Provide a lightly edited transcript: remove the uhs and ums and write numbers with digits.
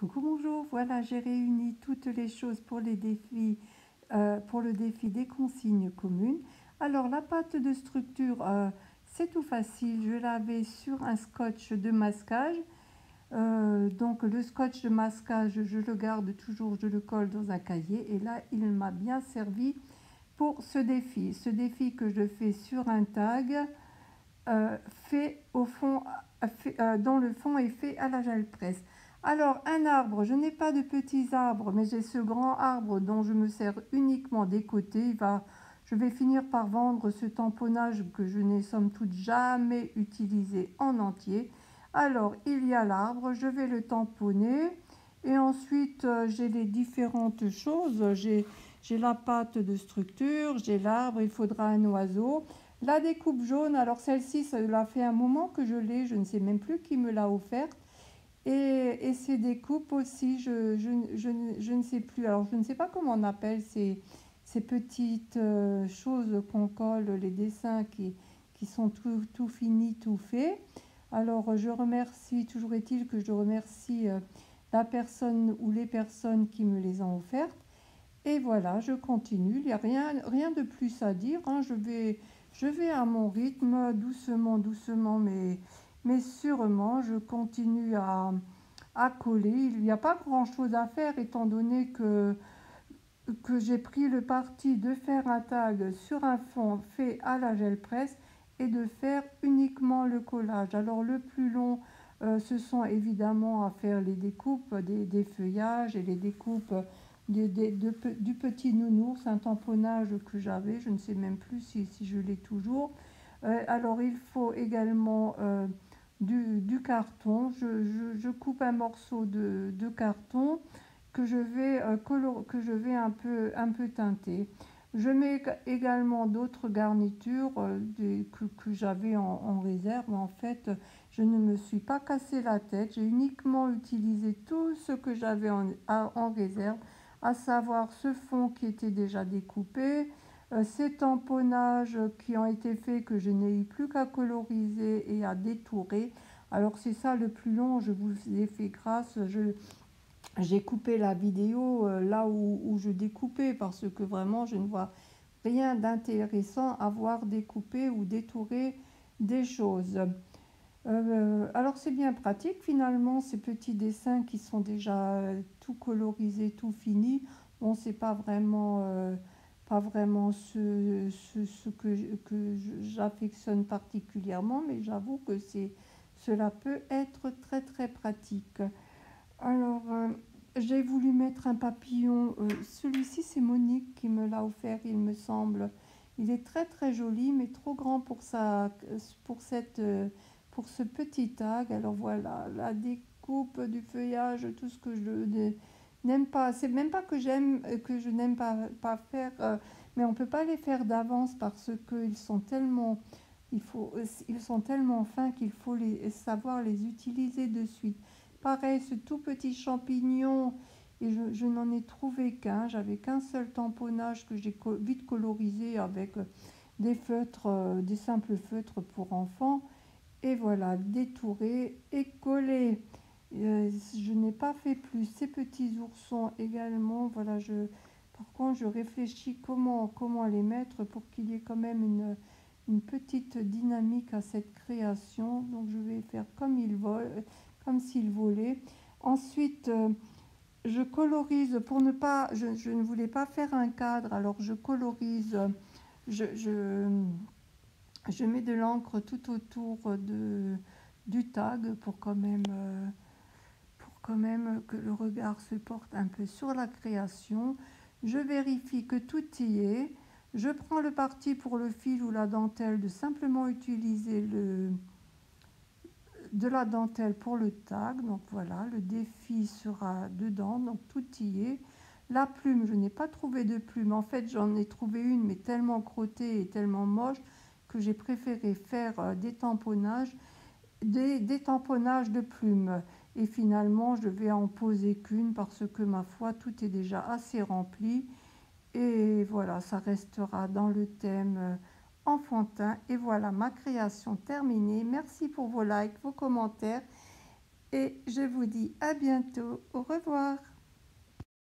Coucou, bonjour. Voilà, j'ai réuni toutes les choses pour les défis, pour le défi des consignes communes. Alors, la pâte de structure, c'est tout facile. Je l'avais sur un scotch de masquage. Donc, le scotch de masquage, je le garde toujours, je le colle dans un cahier. Et là, il m'a bien servi pour ce défi. Ce défi que je fais sur un tag, fait au fond, dans le fond et fait à la gel presse. Alors, un arbre, je n'ai pas de petits arbres, mais j'ai ce grand arbre dont je me sers uniquement des côtés. Je vais finir par vendre ce tamponnage que je n'ai somme toute jamais utilisé en entier. Alors, il y a l'arbre, je vais le tamponner. Et ensuite, j'ai les différentes choses. J'ai la pâte de structure, j'ai l'arbre, il faudra un oiseau. La découpe jaune, alors celle-ci, ça fait un moment que je l'ai, je ne sais même plus qui me l'a offerte. Et ces découpes aussi, je ne sais plus. Alors, je ne sais pas comment on appelle ces petites choses qu'on colle, les dessins qui sont tout finis, tout faits. Alors, je remercie, toujours est-il que je remercie la personne ou les personnes qui me les ont offertes. Et voilà, je continue. Il n'y a rien de plus à dire, hein. Je vais à mon rythme, doucement, doucement, mais sûrement. Je continue à coller. Il n'y a pas grand-chose à faire étant donné que j'ai pris le parti de faire un tag sur un fond fait à la gel presse et de faire uniquement le collage. Alors le plus long, ce sont évidemment à faire les découpes des feuillages et les découpes du petit nounours, un tamponnage que j'avais, je ne sais même plus si je l'ai toujours. Alors il faut également du carton. Je coupe un morceau de carton que je vais un peu teinter. Je mets également d'autres garnitures que j'avais en réserve. En fait, je ne me suis pas cassé la tête. J'ai uniquement utilisé tout ce que j'avais en réserve, à savoir ce fond qui était déjà découpé, ces tamponnages qui ont été faits que je n'ai eu plus qu'à coloriser et à détourer. Alors c'est ça le plus long, je vous ai fait grâce. J'ai coupé la vidéo là où je découpais parce que vraiment je ne vois rien d'intéressant à voir découper ou détourer des choses. Alors c'est bien pratique finalement ces petits dessins qui sont déjà tout colorisés, tout finis. Bon, c'est pas vraiment ce que j'affectionne particulièrement, mais j'avoue que cela peut être très très pratique. Alors, j'ai voulu mettre un papillon. Celui-ci, c'est Monique qui me l'a offert, il me semble. Il est très très joli, mais trop grand pour pour ce petit tag. Alors voilà, la découpe du feuillage, tout ce que je n'aime pas. C'est même pas que que je n'aime pas faire, mais on peut pas les faire d'avance parce qu'ils sont tellement, ils sont tellement fins qu'il faut savoir les utiliser de suite. Pareil, ce tout petit champignon, et je n'en ai trouvé qu'un. J'avais qu'un seul tamponnage que j'ai vite colorisé avec des feutres, des simples feutres pour enfants. Et voilà, détouré et collé. Je n'ai pas fait plus. Ces petits oursons également, voilà, par contre, je réfléchis comment les mettre pour qu'il y ait quand même une petite dynamique à cette création. Donc, je vais faire comme s'il volait. Ensuite, je colorise pour ne pas, je ne voulais pas faire un cadre, alors je colorise, je, je, je mets de l'encre tout autour du tag pour quand même que le regard se porte un peu sur la création. Je vérifie que tout y est. Je prends le parti pour le fil ou la dentelle de simplement utiliser de la dentelle pour le tag. Donc voilà, le défi sera dedans, donc tout y est. La plume, je n'ai pas trouvé de plume. En fait, j'en ai trouvé une, mais tellement crottée et tellement moche que j'ai préféré faire des tamponnages de plumes. Et finalement, je vais en poser qu'une parce que ma foi, tout est déjà assez rempli. Et voilà, ça restera dans le thème enfantin. Et voilà ma création terminée. Merci pour vos likes, vos commentaires et je vous dis à bientôt. Au revoir.